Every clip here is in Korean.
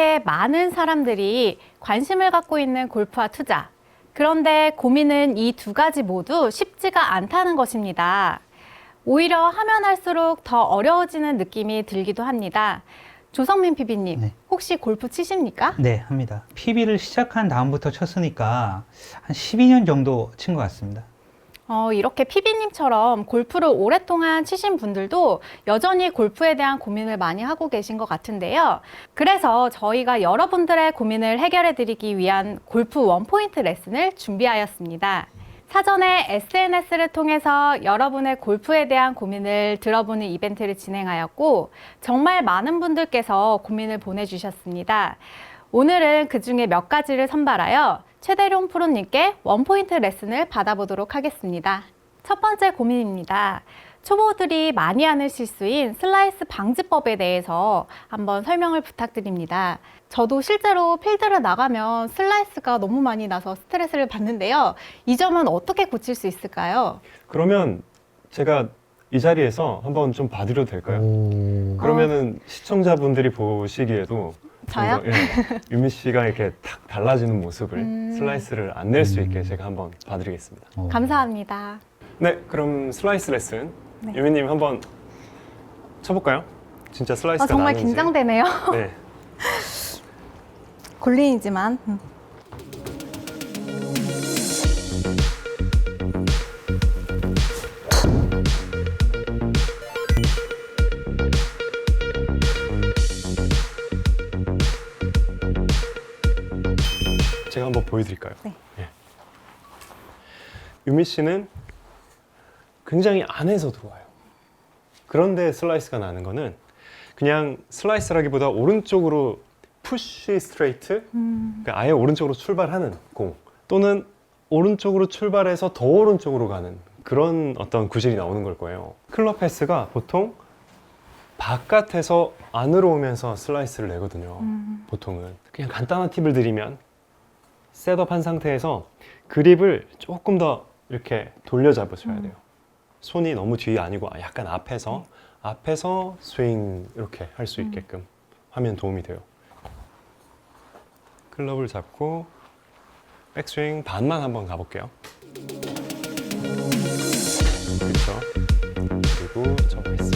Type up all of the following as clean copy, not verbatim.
이렇게 많은 사람들이 관심을 갖고 있는 골프와 투자. 그런데 고민은 이 두 가지 모두 쉽지가 않다는 것입니다. 오히려 하면 할수록 더 어려워지는 느낌이 들기도 합니다. 조성민 PB님, 네. 혹시 골프 치십니까? 네, 합니다. PB를 시작한 다음부터 쳤으니까 한 12년 정도 친 것 같습니다. 이렇게 PB님처럼 골프를 오랫동안 치신 분들도 여전히 골프에 대한 고민을 많이 하고 계신 것 같은데요. 그래서 저희가 여러분들의 고민을 해결해 드리기 위한 골프 원포인트 레슨을 준비하였습니다. 사전에 SNS를 통해서 여러분의 골프에 대한 고민을 들어보는 이벤트를 진행하였고, 정말 많은 분들께서 고민을 보내주셨습니다. 오늘은 그 중에 몇 가지를 선발하여 최대룡 프로님께 원포인트 레슨을 받아보도록 하겠습니다. 첫 번째 고민입니다. 초보들이 많이 하는 실수인 슬라이스 방지법에 대해서 한번 설명을 부탁드립니다. 저도 실제로 필드를 나가면 슬라이스가 너무 많이 나서 스트레스를 받는데요. 이 점은 어떻게 고칠 수 있을까요? 그러면 제가 이 자리에서 한번 좀 봐드려도 될까요? 그러면은 시청자분들이 보시기에도 저요? 좀 더, 예, 유미 씨가 이렇게 탁 달라지는 모습을 슬라이스를 안 낼 수 있게 제가 한번 봐드리겠습니다. 감사합니다. 네, 그럼 슬라이스 레슨 네. 유미님 한번 쳐볼까요? 진짜 슬라이스가 정말 나는지. 긴장되네요. 네. 골린이지만. 제가 한번 보여드릴까요? 네. 예. 유미 씨는 굉장히 안에서 들어와요. 그런데 슬라이스가 나는 거는 그냥 슬라이스라기보다 오른쪽으로 푸시 스트레이트, 그러니까 아예 오른쪽으로 출발하는 공, 또는 오른쪽으로 출발해서 더 오른쪽으로 가는 그런 어떤 구질이 나오는 걸 거예요. 클럽 패스가 보통 바깥에서 안으로 오면서 슬라이스를 내거든요. 보통은 그냥 간단한 팁을 드리면 셋업한 상태에서 그립을 조금 더 이렇게 돌려 잡으셔야 돼요. 손이 너무 뒤에 아니고 약간 앞에서 스윙 이렇게 할 수 있게끔 하면 도움이 돼요. 클럽을 잡고 백스윙 반만 한번 가볼게요. 그렇죠. 그리고 저 패스.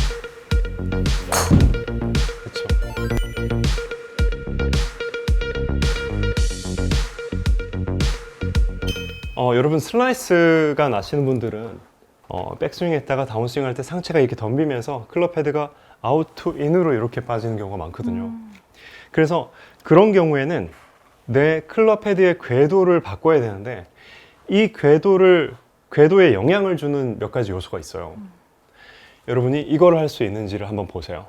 그렇죠. 여러분 슬라이스가 나시는 분들은 백스윙 했다가 다운스윙 할 때 상체가 이렇게 덤비면서 클럽 헤드가 아웃 투 인으로 이렇게 빠지는 경우가 많거든요. 그래서 그런 경우에는 내 클럽 헤드의 궤도를 바꿔야 되는데 이 궤도에 영향을 주는 몇 가지 요소가 있어요. 여러분이 이걸 할 수 있는지를 한번 보세요.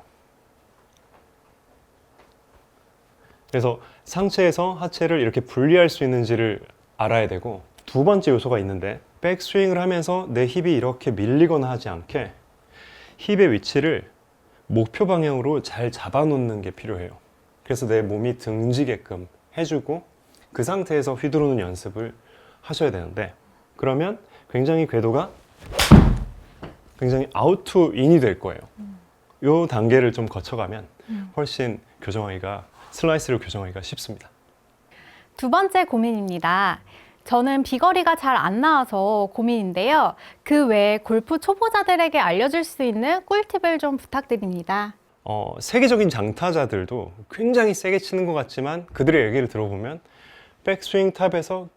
그래서 상체에서 하체를 이렇게 분리할 수 있는지를 알아야 되고, 두 번째 요소가 있는데 백스윙을 하면서 내 힙이 이렇게 밀리거나 하지 않게 힙의 위치를 목표 방향으로 잘 잡아놓는 게 필요해요. 그래서 내 몸이 등지게끔 해주고 그 상태에서 휘두르는 연습을 하셔야 되는데, 그러면 굉장히 궤도가 굉장히 아웃 투 인이 될 거예요. 이 단계를 좀 거쳐가면 훨씬 슬라이스를 교정하기가 쉽습니다. 두 번째 고민입니다. 저는 비거리가 잘 안 나와서 고민인데요. 그 외에 골프 초보자들에게 알려줄 수 있는 꿀팁을 좀 부탁드립니다. 세계적인 장타자들도 굉장히 세게 치는 것 같지만 그들의 얘기를 들어보면 백스윙 탑에서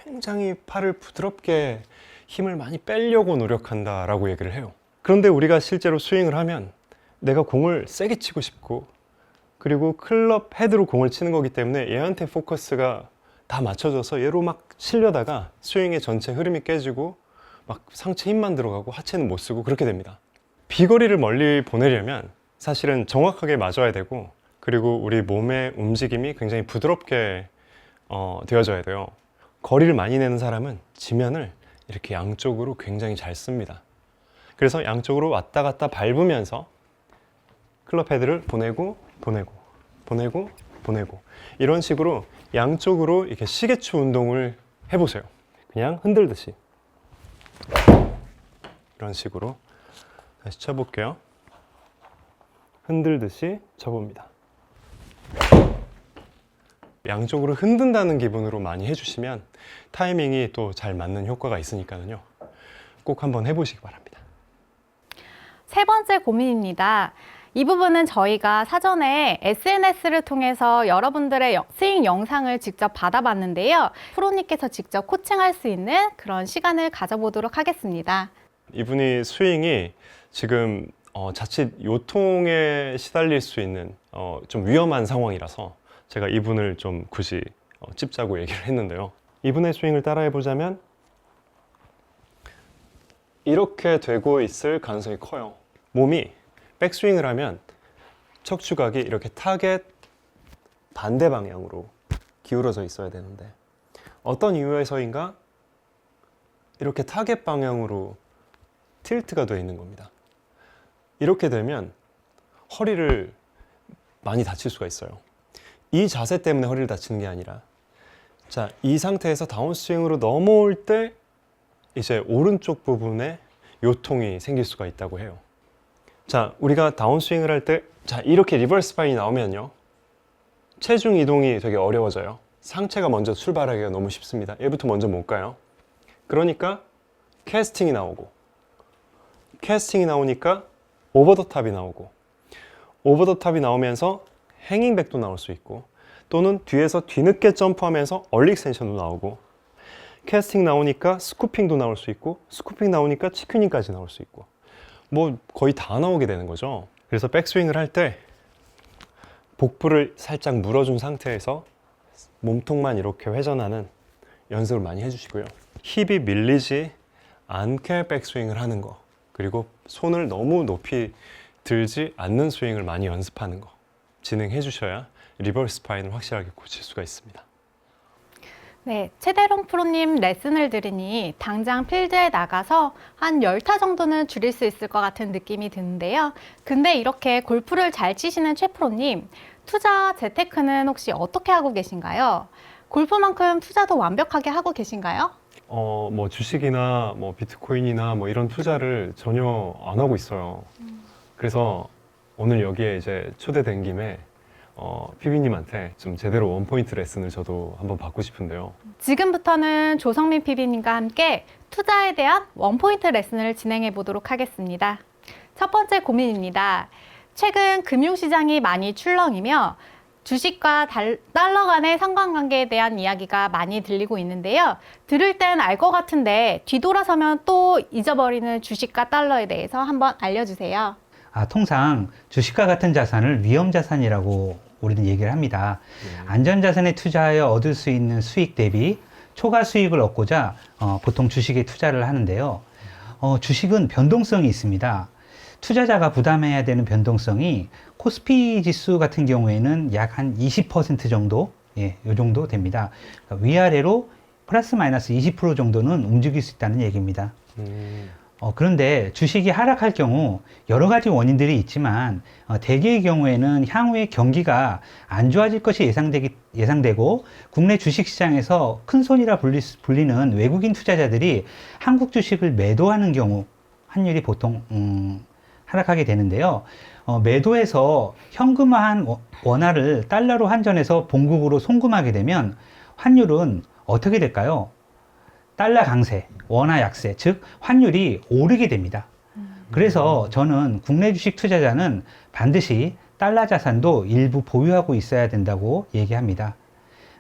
굉장히 팔을 부드럽게 힘을 많이 빼려고 노력한다라고 얘기를 해요. 그런데 우리가 실제로 스윙을 하면 내가 공을 세게 치고 싶고, 그리고 클럽 헤드로 공을 치는 거기 때문에 얘한테 포커스가 다 맞춰져서 얘로 막 치려다가 스윙의 전체 흐름이 깨지고 막 상체 힘만 들어가고 하체는 못 쓰고 그렇게 됩니다. 비거리를 멀리 보내려면 사실은 정확하게 맞아야 되고, 그리고 우리 몸의 움직임이 굉장히 부드럽게 되어져야 돼요. 거리를 많이 내는 사람은 지면을 이렇게 양쪽으로 굉장히 잘 씁니다. 그래서 양쪽으로 왔다 갔다 밟으면서 클럽 헤드를 보내고 이런 식으로 양쪽으로 이렇게 시계추 운동을 해보세요. 그냥 흔들듯이 이런 식으로 다시 쳐볼게요. 흔들듯이 쳐봅니다. 양쪽으로 흔든다는 기분으로 많이 해주시면 타이밍이 또 잘 맞는 효과가 있으니까요. 꼭 한번 해보시기 바랍니다. 세 번째 고민입니다. 이 부분은 저희가 사전에 SNS를 통해서 여러분들의 스윙 영상을 직접 받아봤는데요. 프로님께서 직접 코칭할 수 있는 그런 시간을 가져보도록 하겠습니다. 이분이 스윙이 지금 자칫 요통에 시달릴 수 있는 좀 위험한 상황이라서 제가 이분을 좀 굳이 찝자고 얘기를 했는데요. 이분의 스윙을 따라해 보자면 이렇게 되고 있을 가능성이 커요. 몸이 백스윙을 하면 척추각이 이렇게 타겟 반대 방향으로 기울어져 있어야 되는데 어떤 이유에서인가 이렇게 타겟 방향으로 틸트가 되어 있는 겁니다. 이렇게 되면 허리를 많이 다칠 수가 있어요. 이 자세 때문에 허리를 다치는 게 아니라 자, 이 상태에서 다운스윙으로 넘어올 때 이제 오른쪽 부분에 요통이 생길 수가 있다고 해요. 자, 우리가 다운스윙을 할 때 자, 이렇게 리버스 스파인이 나오면요. 체중 이동이 되게 어려워져요. 상체가 먼저 출발하기가 너무 쉽습니다. 얘부터 먼저 못 가요. 그러니까 캐스팅이 나오고 캐스팅이 나오니까 오버 더 탑이 나오고 오버 더 탑이 나오면서 행잉백도 나올 수 있고 또는 뒤에서 뒤늦게 점프하면서 얼리 익스텐션도 나오고 캐스팅 나오니까 스쿠핑도 나올 수 있고 스쿠핑 나오니까 치큐닝까지 나올 수 있고 뭐 거의 다 나오게 되는 거죠. 그래서 백스윙을 할 때 복부를 살짝 물어준 상태에서 몸통만 이렇게 회전하는 연습을 많이 해주시고요. 힙이 밀리지 않게 백스윙을 하는 거 그리고 손을 너무 높이 들지 않는 스윙을 많이 연습하는 거 진행해 주셔야 리버스 스파인을 확실하게 고칠 수가 있습니다. 네, 최대롱 프로님 레슨을 들으니 당장 필드에 나가서 한 10타 정도는 줄일 수 있을 것 같은 느낌이 드는데요. 근데 이렇게 골프를 잘 치시는 최 프로님, 투자 재테크는 혹시 어떻게 하고 계신가요? 골프만큼 투자도 완벽하게 하고 계신가요? 뭐 주식이나 뭐 비트코인이나 뭐 이런 투자를 전혀 안 하고 있어요. 그래서 오늘 여기에 이제 초대된 김에 PB님한테 좀 제대로 원포인트 레슨을 저도 한번 받고 싶은데요. 지금부터는 조성민 PB님과 함께 투자에 대한 원포인트 레슨을 진행해 보도록 하겠습니다. 첫 번째 고민입니다. 최근 금융시장이 많이 출렁이며 주식과 달러 간의 상관관계에 대한 이야기가 많이 들리고 있는데요. 들을 땐 알 것 같은데 뒤돌아서면 또 잊어버리는 주식과 달러에 대해서 한번 알려주세요. 통상 주식과 같은 자산을 위험자산이라고 우리는 얘기를 합니다. 안전자산에 투자하여 얻을 수 있는 수익 대비 초과 수익을 얻고자 보통 주식에 투자를 하는데요. 주식은 변동성이 있습니다. 투자자가 부담해야 되는 변동성이 코스피 지수 같은 경우에는 약 한 20% 정도, 이 정도 됩니다. 그러니까 위아래로 플러스 마이너스 20% 정도는 움직일 수 있다는 얘기입니다. 그런데 주식이 하락할 경우 여러 가지 원인들이 있지만 대개의 경우에는 향후에 경기가 안 좋아질 것이 예상되고 국내 주식시장에서 큰 손이라 불리는 외국인 투자자들이 한국 주식을 매도하는 경우 환율이 보통 하락하게 되는데요. 매도해서 현금화한 원화를 달러로 환전해서 본국으로 송금하게 되면 환율은 어떻게 될까요? 달러 강세, 원화 약세, 즉 환율이 오르게 됩니다. 그래서 저는 국내 주식 투자자는 반드시 달러 자산도 일부 보유하고 있어야 된다고 얘기합니다.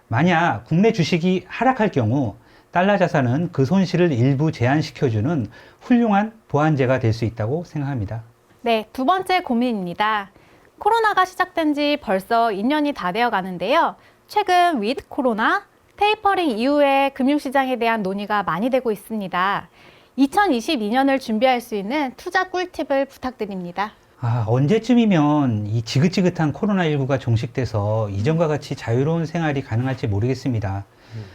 만약 국내 주식이 하락할 경우 달러 자산은 그 손실을 일부 제한시켜주는 훌륭한 보완제가 될 수 있다고 생각합니다. 네, 두 번째 고민입니다. 코로나가 시작된 지 벌써 2년이 다 되어 가는데요. 최근 위드 코로나, 테이퍼링 이후에 금융시장에 대한 논의가 많이 되고 있습니다. 2022년을 준비할 수 있는 투자 꿀팁을 부탁드립니다. 언제쯤이면 이 지긋지긋한 코로나19가 종식돼서 이전과 같이 자유로운 생활이 가능할지 모르겠습니다.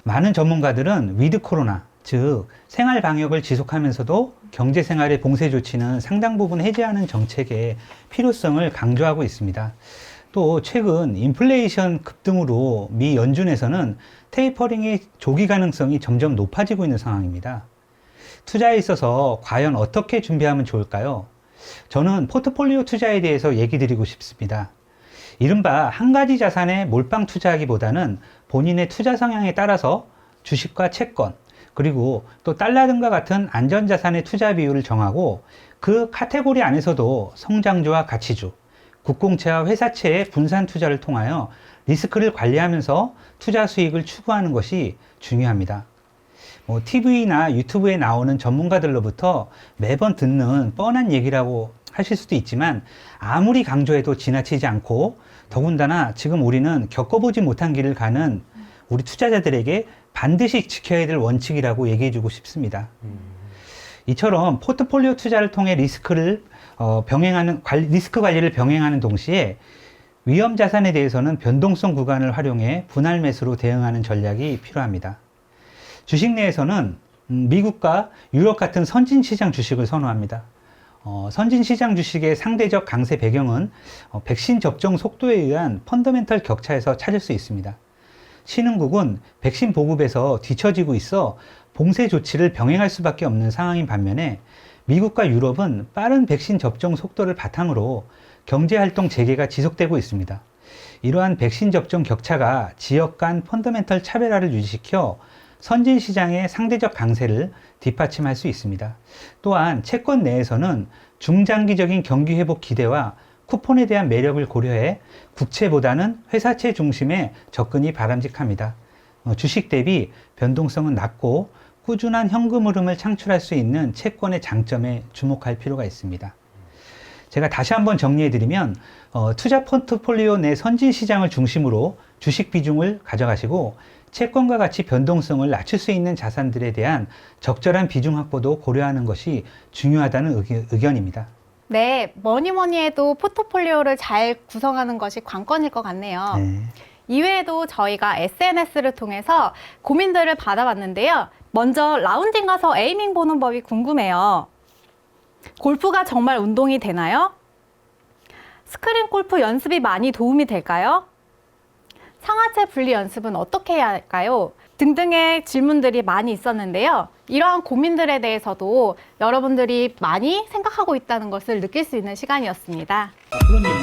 많은 전문가들은 위드 코로나, 즉 생활 방역을 지속하면서도 경제 생활의 봉쇄 조치는 상당 부분 해제하는 정책의 필요성을 강조하고 있습니다. 또 최근 인플레이션 급등으로 미 연준에서는 테이퍼링의 조기 가능성이 점점 높아지고 있는 상황입니다. 투자에 있어서 과연 어떻게 준비하면 좋을까요? 저는 포트폴리오 투자에 대해서 얘기 드리고 싶습니다. 이른바 한 가지 자산에 몰빵 투자하기보다는 본인의 투자 성향에 따라서 주식과 채권, 그리고 또 달러 등과 같은 안전자산의 투자 비율을 정하고 그 카테고리 안에서도 성장주와 가치주, 국공채와 회사채의 분산 투자를 통하여 리스크를 관리하면서 투자 수익을 추구하는 것이 중요합니다. TV나 유튜브에 나오는 전문가들로부터 매번 듣는 뻔한 얘기라고 하실 수도 있지만 아무리 강조해도 지나치지 않고 더군다나 지금 우리는 겪어보지 못한 길을 가는 우리 투자자들에게 반드시 지켜야 될 원칙이라고 얘기해 주고 싶습니다. 이처럼 포트폴리오 투자를 통해 리스크 관리를 병행하는 동시에 위험 자산에 대해서는 변동성 구간을 활용해 분할 매수로 대응하는 전략이 필요합니다. 주식 내에서는 미국과 유럽 같은 선진 시장 주식을 선호합니다. 선진 시장 주식의 상대적 강세 배경은 백신 접종 속도에 의한 펀더멘털 격차에서 찾을 수 있습니다. 신흥국은 백신 보급에서 뒤처지고 있어 봉쇄 조치를 병행할 수밖에 없는 상황인 반면에 미국과 유럽은 빠른 백신 접종 속도를 바탕으로 경제활동 재개가 지속되고 있습니다. 이러한 백신 접종 격차가 지역 간 펀더멘털 차별화를 유지시켜 선진 시장의 상대적 강세를 뒷받침할 수 있습니다. 또한 채권 내에서는 중장기적인 경기 회복 기대와 쿠폰에 대한 매력을 고려해 국채보다는 회사채 중심의 접근이 바람직합니다. 주식 대비 변동성은 낮고 꾸준한 현금 흐름을 창출할 수 있는 채권의 장점에 주목할 필요가 있습니다. 제가 다시 한번 정리해드리면 투자 포트폴리오 내 선진 시장을 중심으로 주식 비중을 가져가시고 채권과 같이 변동성을 낮출 수 있는 자산들에 대한 적절한 비중 확보도 고려하는 것이 중요하다는 의견입니다. 네, 뭐니 해도 포트폴리오를 잘 구성하는 것이 관건일 것 같네요. 네. 이외에도 저희가 SNS를 통해서 고민들을 받아봤는데요. 먼저 라운딩 가서 에이밍 보는 법이 궁금해요. 골프가 정말 운동이 되나요? 스크린 골프 연습이 많이 도움이 될까요? 상하체 분리 연습은 어떻게 해야 할까요? 등등의 질문들이 많이 있었는데요. 이러한 고민들에 대해서도 여러분들이 많이 생각하고 있다는 것을 느낄 수 있는 시간이었습니다. 프로님은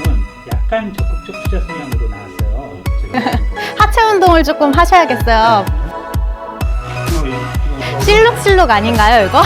약간 적극적 투자 성향으로 나왔어요. 하체 운동을 조금 하셔야겠어요. 실룩실룩 아닌가요, 이거?